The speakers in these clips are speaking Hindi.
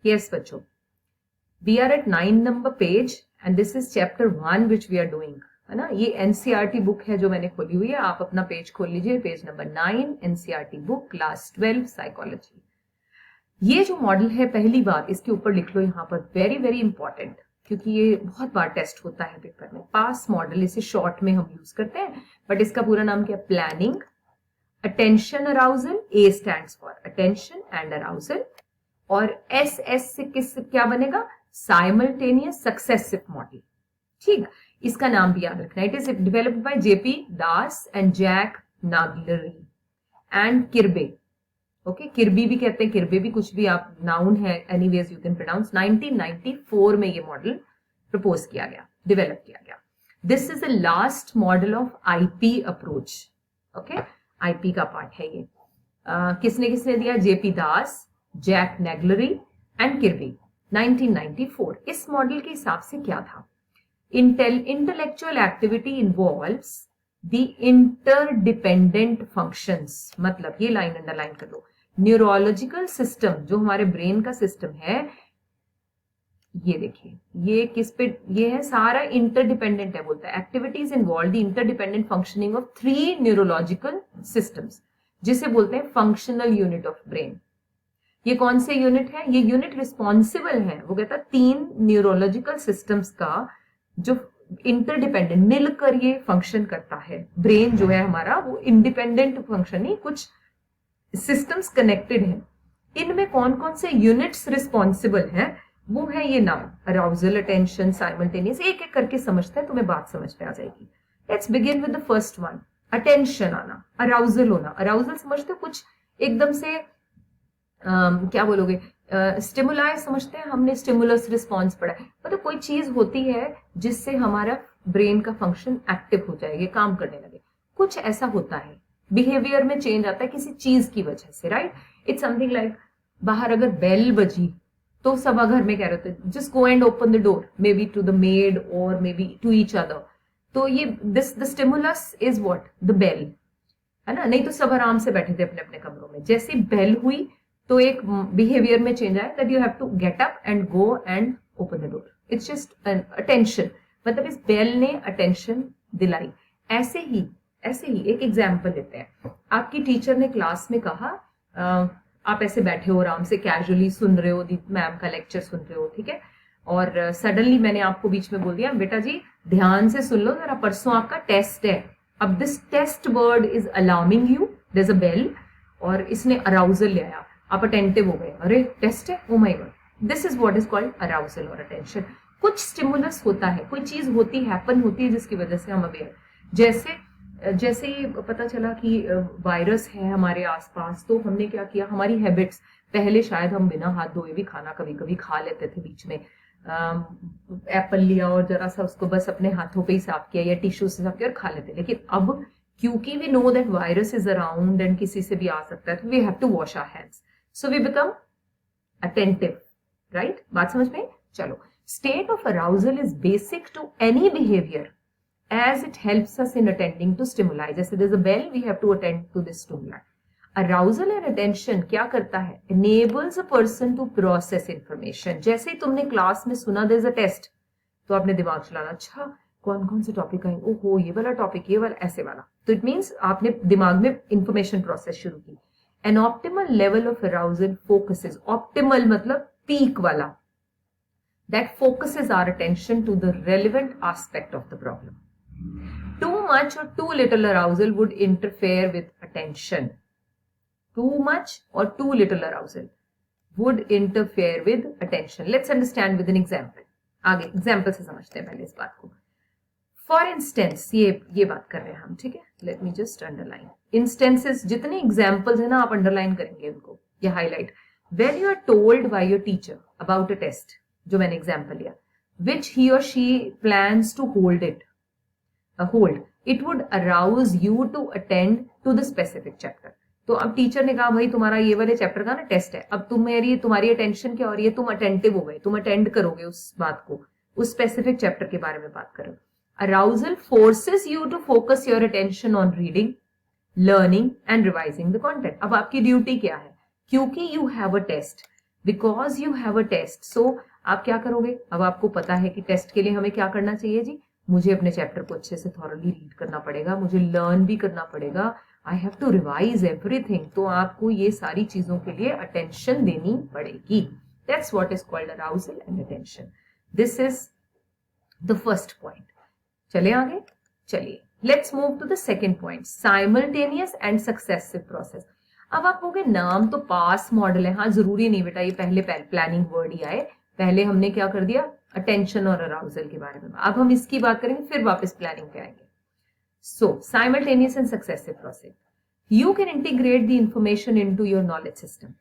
यस बच्चों, we are at 9 number page and this is chapter 1 which we are doing, है ना। ये एनसीईआरटी बुक है जो मैंने खोली हुई है, आप अपना पेज खोल लीजिए, page number 9, NCERT book, class 12 psychology. ये जो मॉडल है, पहली बात इसके ऊपर लिख लो यहाँ पर, वेरी वेरी इंपॉर्टेंट, क्योंकि ये बहुत बार टेस्ट होता है पेपर में। पास मॉडल, इसे शॉर्ट में हम यूज करते हैं, बट इसका पूरा नाम क्या है? Planning, attention, arousal. A stands for attention and arousal, और एस एस से किस क्या बनेगा? Simultaneous successive model. ठीक, इसका नाम भी याद रखना। It is developed by JP Das and Jack Naglieri and Kirby. Okay, Kirby भी कहते हैं, किर्बे भी कुछ भी आप नाउन है, एनीवेज यू कैन प्रोनाउंस। 1994 में ये मॉडल प्रपोज किया गया, डेवलप किया गया। This is the last model of IP approach. Okay, IP का पार्ट है ये। किसने किसने दिया? JP Das, Jack Naglieri and Kirby, 1994। इस मॉडल के हिसाब से क्या था? Intellectual activity involves the interdependent functions, मतलब ये लाइन अंडरलाइन कर लो। न्यूरोलॉजिकल सिस्टम, जो हमारे ब्रेन का सिस्टम है, ये देखिए, ये किस पे? ये है सारा इंटरडिपेंडेंट है, बोलता है activities involve the interdependent functioning of 3 neurological systems, जिसे बोलते हैं फंक्शनल यूनिट ऑफ ब्रेन। ये कौन से यूनिट है? ये यूनिट रिस्पॉन्सिबल है, वो कहता है 3 न्यूरोलॉजिकल सिस्टम्स का जो इंटरडिपेंडेंट मिलकर ये फंक्शन करता है। ब्रेन जो है हमारा, वो इंडिपेंडेंट फंक्शन नहीं, कुछ सिस्टम्स कनेक्टेड हैं। इनमें कौन कौन से यूनिट्स रिस्पॉन्सिबल हैं, वो है ये नाम, अराउजल, अटेंशन, साइमल्टेनियस। एक एक करके समझते हैं, तुम्हें बात समझ में आ जाएगी। Let's begin with the first one, attention आना, अराउजल होना। अराउजल समझते हो? कुछ एकदम से क्या बोलोगे, स्टिमुलाई समझते हैं, हमने स्टिमुलस रिस्पॉन्स पढ़ा है, मतलब कोई चीज होती है जिससे हमारा ब्रेन का फंक्शन एक्टिव हो जाए, ये काम करने लगे, कुछ ऐसा होता है, बिहेवियर में चेंज आता है किसी चीज की वजह से, राइट। इट्स समथिंग लाइक, बाहर अगर बेल बजी तो सब घर में कह रहे थे just go and open the door, may be to the maid और may be to each other. तो ये the stimulus is what? The bell, है ना। नहीं तो सब आराम से बैठे थे अपने अपने कमरों में, जैसे बेल हुई तो एक बिहेवियर में चेंज आया, that you have to get up and go and open the door. It's just attention, मतलब इस बेल ने अटेंशन दिलाई। ऐसे ही एक एग्जाम्पल लेते हैं। आपकी टीचर ने क्लास में कहा, आप ऐसे बैठे हो आराम से, कैजुअली सुन रहे हो, मैम का लेक्चर सुन रहे हो, ठीक है, और सडनली मैंने आपको बीच में बोल दिया, बेटा जी ध्यान से सुन लो जरा, परसों आपका टेस्ट है। अब this test word is alarming you, there is a bell, और इसने अराउजल ले आया, आप अटेंटिव हो गए, अरे टेस्ट है, oh my God. This is what is called arousal और अटेंशन। कुछ स्टिमुलस होता है, कोई चीज होती हैपन होती है जिसकी वजह से हम अवेयर, जैसे पता चला कि वायरस है हमारे आसपास, तो हमने क्या किया, हमारी हैबिट्स, पहले शायद हम बिना हाथ धोए भी खाना कभी कभी खा लेते थे, बीच में एप्पल लिया और जरा सा उसको बस अपने हाथों पे ही साफ किया या टिश्यू से साफ किया और खा लेते। लेकिन अब क्योंकि we know that virus is around and किसी से भी आ सकता है, तो we have to wash our hands, so we become attentive, right. बात समझ में? चलो, state of arousal is basic to any behaviour as it helps us in attending to stimuli. जैसे there's a bell, we have to attend to this stimuli. Arousal and attention क्या करता है? Enables a person to process information. जैसे ही तुमने क्लास में सुना there's a test, तो आपने दिमाग चलाना, अच्छा कौन कौन से टॉपिक आएंगे, ओहो ये वाला टॉपिक, ये वाला, ऐसे वाला, तो इट मीन्स आपने दिमाग में इंफॉर्मेशन प्रोसेस शुरू की। An optimal level of arousal focuses, optimal मतलब पीक वाला, that focuses our attention to the relevant aspect of the problem. Too much or too little arousal would interfere with attention. Too much or too little arousal would interfere with attention. Let's understand with an example. आगे example से समझते हैं पहले इस बात को। For instance, ये बात कर रहे हैं हम, ठीक है। Let me just underline. Instances, जितने examples है ना, आप underline करेंगे उनको, या highlight. When you are told by your teacher about a test, जो मैंने example लिया, which he or she plans to hold, it would arouse you to attend to the specific chapter. तो अब टीचर ने कहा भाई तुम्हारा ये वाले चैप्टर का ना टेस्ट है, अब तुम्हारी अटेंशन क्या हो रही है, तुम अटेंटिव हो गए, तुम अटेंड करोगे उस बात को, उस स्पेसिफिक चैप्टर के बारे में बात करो। Arousal forces you to focus your attention on reading, learning and revising the content. अब आपकी ड्यूटी क्या है, क्योंकि you have a test, because you have a test, so आप क्या करोगे, अब आपको पता है कि टेस्ट के लिए हमें क्या करना चाहिए जी, मुझे अपने चैप्टर को अच्छे से थॉरली रीड करना पड़ेगा, मुझे लर्न भी करना पड़ेगा, I have to revise everything. तो आपको ये सारी चीजों के लिए अटेंशन देनी पड़ेगी। That's what is called arousal and attention. This is the first point. चले आगे, चलिए let's move to the second point, simultaneous and successive process. अब आप कहोगे नाम तो पास मॉडल है, हाँ जरूरी नहीं बेटा ये पहले प्लानिंग वर्ड ही आए, पहले हमने क्या कर दिया अटेंशन और अराउजल के बारे में, अब हम इसकी बात करेंगे फिर वापस प्लानिंग पे आएंगे। So simultaneous and successive process, you can integrate the information into your knowledge system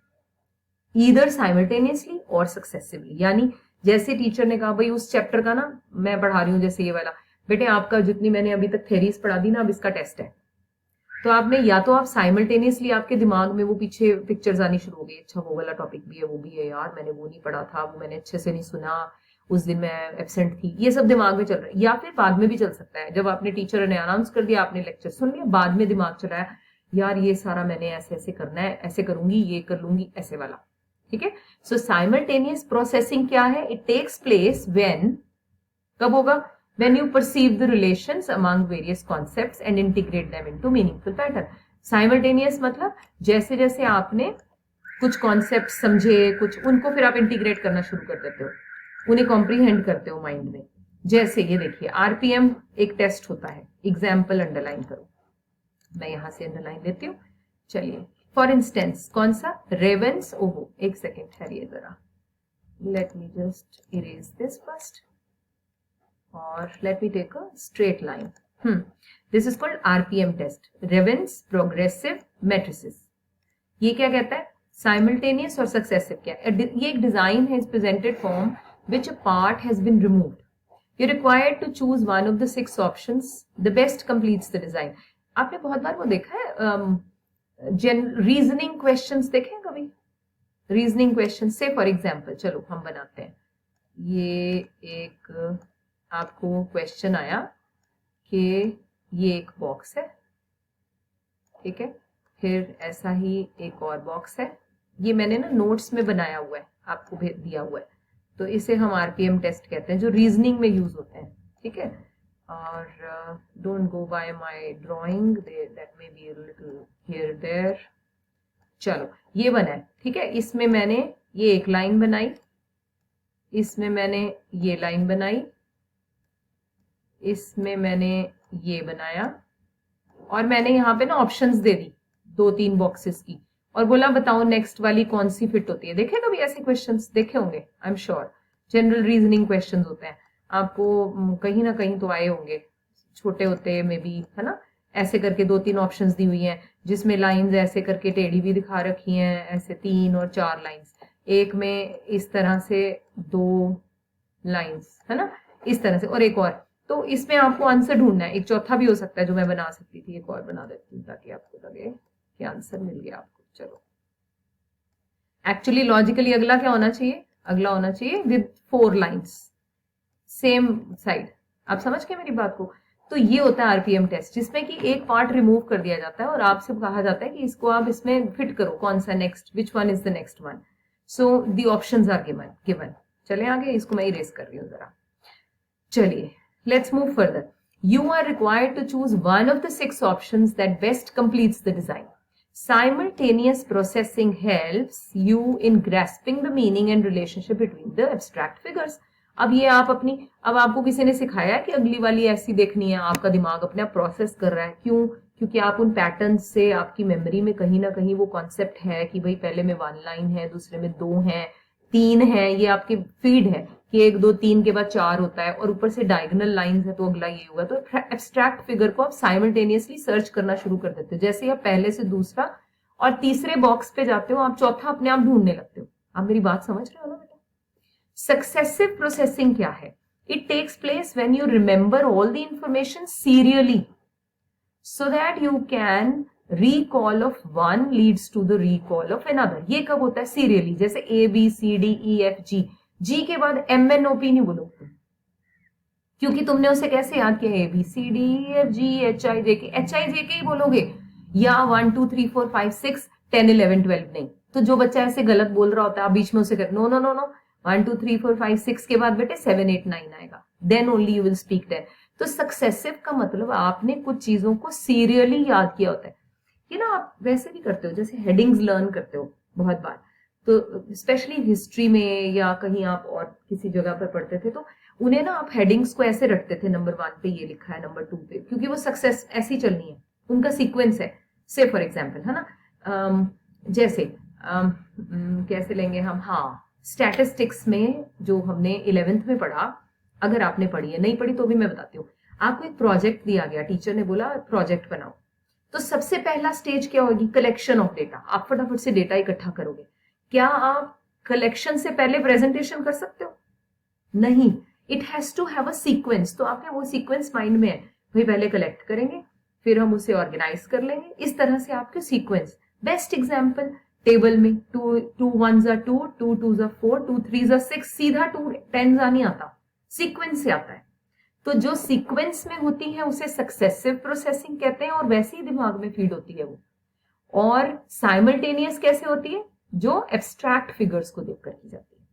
either simultaneously or successively। यानी जैसे टीचर ने कहा भाई उस चैप्टर का ना मैं पढ़ा रही हूं, जैसे ये वाला, बेटे आपका जितनी मैंने अभी तक थेरीज पढ़ा दी ना, अब इसका टेस्ट है, तो आपने या तो आप साइमल्टेनियसली आपके दिमाग में वो पीछे पिक्चर्स आनी शुरू हो गई, अच्छा वो वाला टॉपिक भी है, वो भी है, यार मैंने वो नहीं पढ़ा था, वो मैंने अच्छे से नहीं सुना, उस दिन मैं एब्सेंट थी, ये सब दिमाग में चल रहा है। या फिर बाद में भी चल सकता है, जब आपने टीचर ने अनाउंस कर दिया, आपने लेक्चर सुन लिया, बाद में दिमाग चलाया यार ये सारा मैंने ऐसे ऐसे करना है, ऐसे करूंगी, ये कर लूंगी, ऐसे वाला। ठीक है, सो साइमल्टेनियस प्रोसेसिंग क्या है, इट टेक्स प्लेस व्हेन, कब होगा, when you perceive the relations among various concepts and integrate them into meaningful pattern। simultaneous मतलब जैसे जैसे आपने कुछ कॉन्सेप्ट समझे, कुछ उनको फिर आप इंटीग्रेट करना शुरू कर देते हो, उन्हें कॉम्प्रीहेंड करते हो माइंड में। जैसे ये देखिए आरपीएम एक टेस्ट होता है, एग्जाम्पल अंडरलाइन करो, मैं यहां से अंडरलाइन देती हूँ। चलिए फॉर इंस्टेंस कौन सा, रेवेंस, ओहो एक सेकेंड ठहरिए जरा, let me just erase this first और let me take a straight line. This is called RPM test, Raven's progressive matrices. ये क्या कहता है, साइमल्टेनियस और सक्सेसिव क्या है, ये एक डिजाइन है, is presented form which a part has been removed, you're required to choose one of the 6 options, the best completes the design। आपने बहुत बार वो देखा है रीजनिंग क्वेश्चंस देखे हैं कभी, रीजनिंग क्वेश्चन से फॉर एग्जांपल, चलो हम बनाते हैं, ये एक आपको क्वेश्चन आया कि ये एक बॉक्स है, ठीक है, फिर ऐसा ही एक और बॉक्स है, ये मैंने ना नोट्स में बनाया हुआ है, आपको भेज दिया हुआ है, तो इसे हम आरपीएम टेस्ट कहते हैं, जो रीजनिंग में यूज होते हैं। ठीक है, और don't go by my drawing, that may be a little here there. चलो ये बना है, ठीक है, इसमें मैंने ये एक लाइन बनाई, इसमें मैंने ये लाइन बनाई, इसमें मैंने ये बनाया, और मैंने यहाँ पे ना ऑप्शंस दे दी 2-3 बॉक्सेस की, और बोला बताओ नेक्स्ट वाली कौन सी फिट होती है। देखे कभी ऐसे क्वेश्चंस, देखे होंगे I am sure, general reasoning questions होते हैं, आपको कहीं ना कहीं तो आए होंगे, छोटे होते में भी, है ना, ऐसे करके 2-3 ऑप्शंस दी हुई हैं, जिसमें लाइंस ऐसे करके टेढ़ी भी दिखा रखी हैं, ऐसे 3 और 4 लाइंस, एक में इस तरह से 2 लाइंस, है ना, इस तरह से, और एक और, तो इसमें आपको आंसर ढूंढना है। एक चौथा भी हो सकता है जो मैं बना सकती थी, एक और बना देती हूँ ताकि आपको लगे कि आंसर मिल गया आपको। चलो एक्चुअली लॉजिकली अगला क्या होना चाहिए, अगला होना चाहिए विद 4 लाइंस सेम साइड, आप समझ गए मेरी बात को। तो ये होता है आरपीएम टेस्ट, जिसमें कि एक पार्ट रिमूव कर दिया जाता है और आपसे कहा जाता है कि इसको आप इसमें फिट करो, कौन सा next, which one is the next one, so the options are given. चले आगे, इसको मैं इरेज कर रही हूँ जरा। चलिए let's move further। You are required to choose one of the 6 options that best completes the design। Simultaneous processing helps you in grasping the meaning and relationship between the abstract figures। अब ये आप अपनी, अब आपको किसी ने सिखाया कि अगली वाली ऐसी देखनी है, आपका दिमाग अपने आप प्रोसेस कर रहा है, क्यों, क्योंकि आप उन पैटर्न से आपकी मेमोरी में कहीं ना कहीं वो कॉन्सेप्ट है कि भाई पहले में 1 लाइन है, दूसरे में 2 है, 3 है, ये आपकी फीड है कि 1 2 3 के बाद 4 होता है, और ऊपर से डायगोनल लाइंस है तो अगला ये होगा। तो एब्स्ट्रैक्ट फिगर को आप साइमल्टेनियसली सर्च करना शुरू कर देते हो, जैसे आप पहले से दूसरा और तीसरे बॉक्स पे जाते हो, आप चौथा अपने आप ढूंढने लगते हो। आप मेरी बात समझ रहे हो ना बेटा। सक्सेसिव प्रोसेसिंग क्या है, it takes place when you remember all the information serially so that you can recall of one leads to the recall of another। ये कब होता है, सीरियली, जैसे A B C D E F G, G के बाद M N O P नहीं बोलोगे तुम, क्योंकि तुमने उसे कैसे याद किया, A B C D E F G H I J K ही बोलोगे, या 1 2 3 4 5 6 10 11 12 नहीं, तो जो बच्चा ऐसे गलत बोल रहा होता है आप बीच में उसे कहते नो नो नो नो 1 2 3 4 5 6 के बाद बेटे 7 8 9 आएगा, then only you will speak then. तो सक्सेसिव का मतलब आपने कुछ चीजों को सीरियली याद किया होता है। ये ना आप वैसे भी करते हो, जैसे हेडिंग्स लर्न करते हो बहुत बार, तो स्पेशली हिस्ट्री में या कहीं आप और किसी जगह पर पढ़ते थे, तो उन्हें ना आप हेडिंग्स को ऐसे रखते थे, नंबर 1 पे ये लिखा है, नंबर 2 पे, क्योंकि वो सक्सेस ऐसी चलनी है, उनका सीक्वेंस है। से फॉर एग्जाम्पल है ना, जैसे कैसे लेंगे हम, हाँ स्टैटिस्टिक्स में जो हमने 11th में पढ़ा, अगर आपने पढ़ी है, नहीं पढ़ी तो भी मैं बताती हूँ। आपको एक प्रोजेक्ट दिया गया, टीचर ने बोला प्रोजेक्ट बनाओ, तो सबसे पहला स्टेज क्या होगी, कलेक्शन ऑफ डेटा। आप फटाफट से डेटा इकट्ठा करोगे। क्या आप कलेक्शन से पहले प्रेजेंटेशन कर सकते हो? नहीं, it has to have a sequence. तो आपने वो सीक्वेंस माइंड में है, भाई पहले कलेक्ट करेंगे, फिर हम उसे ऑर्गेनाइज कर लेंगे, इस तरह से आपके सीक्वेंस। बेस्ट एग्जाम्पल टेबल में 2 1s are 2, 2 2s are 4, 2 3s are 6, सीधा 2 10s नहीं आता, सीक्वेंस से आता है। तो जो सीक्वेंस में होती है उसे सक्सेसिव प्रोसेसिंग कहते हैं, और वैसे ही दिमाग में फीड होती है वो। और साइमल्टेनियस कैसे होती है, जो एब्स्ट्रैक्ट फिगर्स को देखकर की जाती है।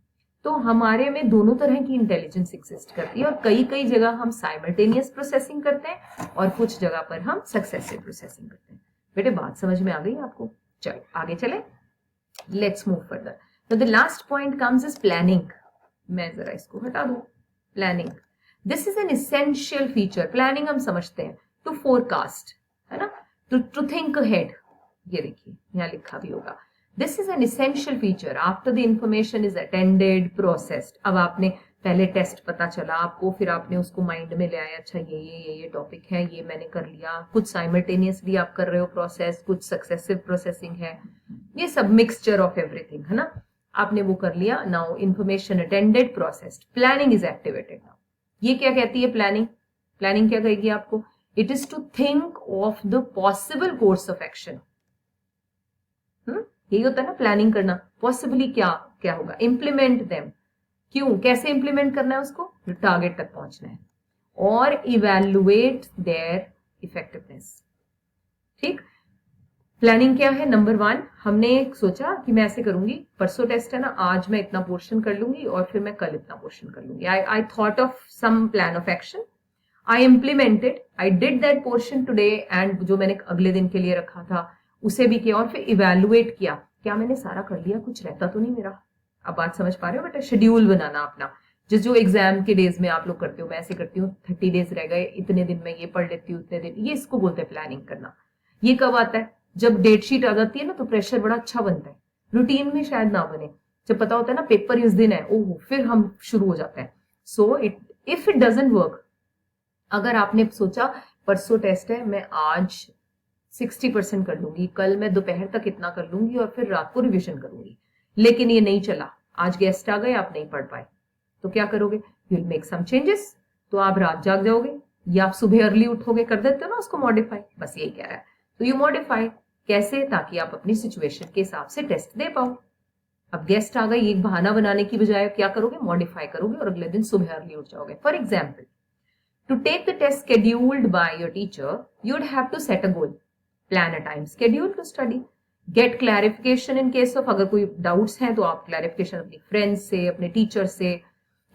तो हमारे में दोनों तरह की इंटेलिजेंस एग्जिस्ट करती है, और कई कई जगह हम साइमल्टेनियस प्रोसेसिंग करते हैं और कुछ जगह पर हम सक्सेसिव प्रोसेसिंग करते हैं। बेटे बात समझ में आ गई आपको? चलो आगे चले, लेट्स मूव फर्दर। तो the last point comes is planning. मैं जरा इसको हटा दूं। Planning, this is an essential feature. Planning हम समझते हैं टू फोरकास्ट, है ना, टू थिंक अहेड। ये देखिए यहाँ लिखा भी होगा, this is an essential feature after the information is attended processed. अब आपने पहले टेस्ट पता चला आपको, फिर आपने उसको माइंड में ले आया, अच्छा ये टॉपिक है, ये मैंने कर लिया, कुछ साइमल्टेनियसली आप कर रहे हो प्रोसेस, कुछ सक्सेसिव प्रोसेसिंग है, ये सब मिक्सचर ऑफ एवरीथिंग है ना, आपने वो कर लिया। Now information attended processed, planning is activated. Now ये क्या कहती है प्लानिंग? प्लानिंग क्या कहेगी आपको? It is to think of the possible course of action. यही होता है ना प्लानिंग करना, पॉसिबली क्या क्या होगा, इंप्लीमेंट देम, क्यों कैसे इंप्लीमेंट करना है उसको, टारगेट तक पहुंचना है, और इवैल्यूएट देयर इफेक्टिवनेस। ठीक, प्लानिंग क्या है? नंबर 1, हमने सोचा कि मैं ऐसे करूंगी, परसों टेस्ट है ना, आज मैं इतना पोर्शन कर लूंगी और फिर मैं कल इतना पोर्शन कर लूंगी। I thought of some plan of action, I implemented, I did that portion today, and जो मैंने अगले दिन के लिए रखा था उसे भी किया, और फिर इवैल्यूएट किया, क्या मैंने सारा कर लिया, कुछ रहता तो नहीं मेरा। अब बात समझ पा रहे हो बेटा? शेड्यूल बनाना अपना, जो एग्जाम के डेज में आप लोग करते हो, मैं ऐसे करती हूँ, 30 डेज रह गए, इतने दिन में ये पढ़ लेती हूँ, इतने दिन, ये इसको बोलते हैं प्लानिंग करना। ये कब आता है? जब डेट शीट आ जाती है ना, तो प्रेशर बड़ा अच्छा बनता है। रूटीन में शायद ना बने, जब पता होता है ना पेपर इस दिन है, ओह फिर हम शुरू हो जाते हैं। So if it doesn't work, अगर आपने सोचा परसों टेस्ट है, मैं आज 60% कर लूंगी, कल मैं दोपहर तक इतना कर लूंगी और फिर रात को रिवीजन करूंगी, लेकिन ये नहीं चला, आज गेस्ट आ गए, आप नहीं पढ़ पाए, तो क्या करोगे? You will make some changes. तो आप रात जाग जाओगे या आप सुबह अर्ली उठोगे, कर देते हो ना उसको मॉडिफाई, बस यही कह रहा है। तो यू मॉडिफाई कैसे? ताकि आप अपनी सिचुएशन के हिसाब से टेस्ट दे पाओ। अब गेस्ट आ गए, एक बहाना बनाने की बजाय क्या करोगे? मॉडिफाई करोगे और अगले दिन सुबह अर्ली उठ जाओगे। For example, to take the test scheduled by your teacher, you'd have to set a goal, plan a time schedule to study, get clarification in case of, अगर कोई doubts हैं तो आप clarification अपने friends से, अपने teacher से।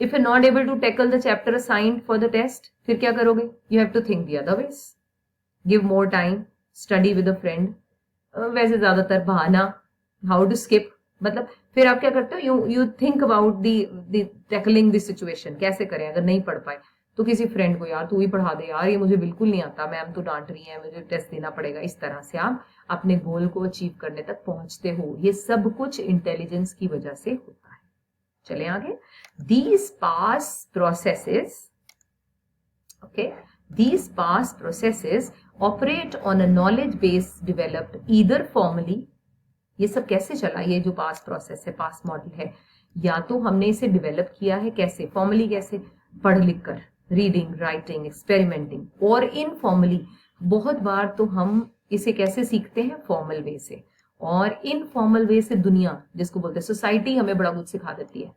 If you're not able to tackle the chapter assigned for the test, फिर क्या करोगे? You have to think the other ways, give more time, study with a friend, वैसे ज्यादातर बहाना, how to skip, मतलब फिर आप क्या करते हो? You think about the tackling the situation, कैसे करें अगर नहीं पढ़ पाए, तो किसी फ्रेंड को, यार तू ही पढ़ा दे यार, ये मुझे बिल्कुल नहीं आता, मैम तो डांट रही है, मुझे टेस्ट देना पड़ेगा। इस तरह से आप अपने गोल को अचीव करने तक पहुंचते हो। ये सब कुछ इंटेलिजेंस की वजह से होता है। चले आगे। These past processes, okay, these past processes operate on a knowledge base developed either formally, ये सब कैसे चला, ये जो पास्ट प्रोसेस है, पास्ट मॉडल है, या तो हमने इसे डेवलप किया है, कैसे? फॉर्मली, कैसे? पढ़ लिख कर, रीडिंग, राइटिंग, एक्सपेरिमेंटिंग, और इनफॉर्मली बहुत बार तो हम इसे कैसे सीखते हैं? फॉर्मल वे से, और इनफॉर्मल वे से दुनिया, जिसको बोलते हैं सोसाइटी, हमें बड़ा कुछ सिखा देती है।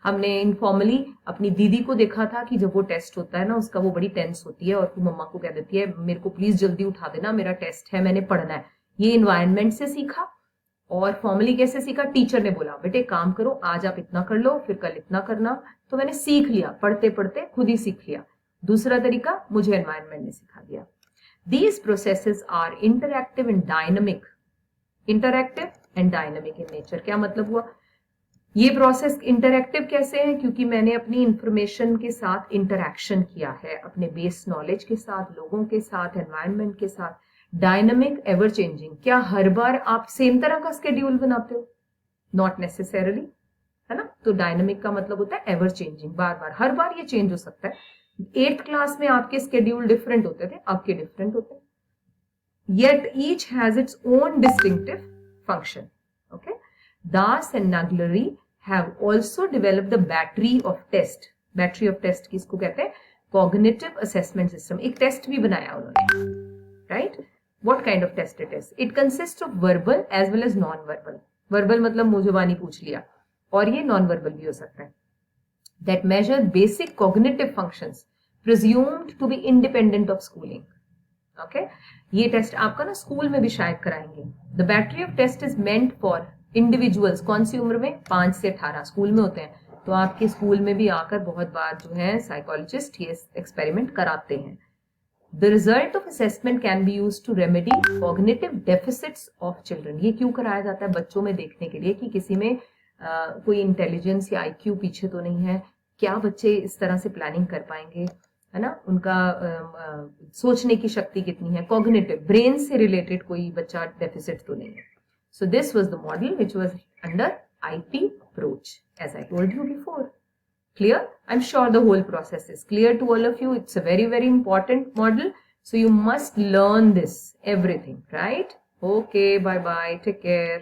हमने इनफॉर्मली अपनी दीदी को देखा था कि जब वो टेस्ट होता है ना उसका, वो बड़ी टेंस होती है और फिर मम्मा को कह देती है मेरे को प्लीज जल्दी उठा देना, मेरा टेस्ट है, मैंने पढ़ना है। ये इन्वायरमेंट से सीखा, और फॉर्मली कैसे सीखा, टीचर ने बोला बेटे काम करो, आज आप इतना कर लो, फिर कल इतना करना, तो मैंने सीख लिया, पढ़ते पढ़ते खुद ही सीख लिया। दूसरा तरीका मुझे एनवायरनमेंट ने सिखा दिया। These processes are interactive and dynamic. Interactive and dynamic in nature. क्या मतलब हुआ, ये प्रोसेस इंटरैक्टिव कैसे है, क्योंकि मैंने अपनी इंफॉर्मेशन के साथ इंटरैक्शन किया है, अपने बेस नॉलेज के साथ, लोगों के साथ, एनवायरनमेंट के साथ। डायनामिक, एवर चेंजिंग, क्या हर बार आप सेम तरह का स्केड्यूल बनाते हो, नॉट नेसेसरली, है ना। तो डायनामिक का मतलब होता है एवर चेंजिंग, बार बार, हर बार ये चेंज हो सकता है। 8th क्लास में आपके स्केड्यूल डिफरेंट होते थे, आपके डिफरेंट होते हैं, yet each has its own distinctive function. Okay, Das and Naglieri have also developed the battery of test. Battery of test किसको कहते हैं, cognitive assessment system. एक टेस्ट भी बनाया उन्होंने, right? What kind of test it is? It consists of verbal as well as non-verbal. Verbal मतलब मुंह जुबानी पूछ लिया, और ये non-verbal भी हो सकता है. That measure basic cognitive functions presumed to be independent of schooling. Okay, ये टेस्ट आपका ना स्कूल में भी शायद कराएंगे. The battery of test is meant for individuals. कौन सी उम्र में, 5 से 18 स्कूल में होते हैं, तो आपके स्कूल में भी आकर बहुत बार जो है साइकोलॉजिस्ट ये एक्सपेरिमेंट कराते हैं. The result of assessment can be used to remedy cognitive deficits of children. ये क्यों कराया जाता है, बच्चों में देखने के लिए कि किसी में कोई इंटेलिजेंस या IQ पीछे तो नहीं है, क्या बच्चे इस तरह से प्लानिंग कर पाएंगे, है ना, उनका सोचने की शक्ति कितनी है, कॉग्निटिव, ब्रेन से रिलेटेड कोई बच्चा डेफिसिट तो नहीं है. So this was the model which was under IT approach, as I told you before. Clear? I'm sure the whole process is clear to all of you. It's a very, very important model. So you must learn this, everything, right? Okay, bye-bye. Take care.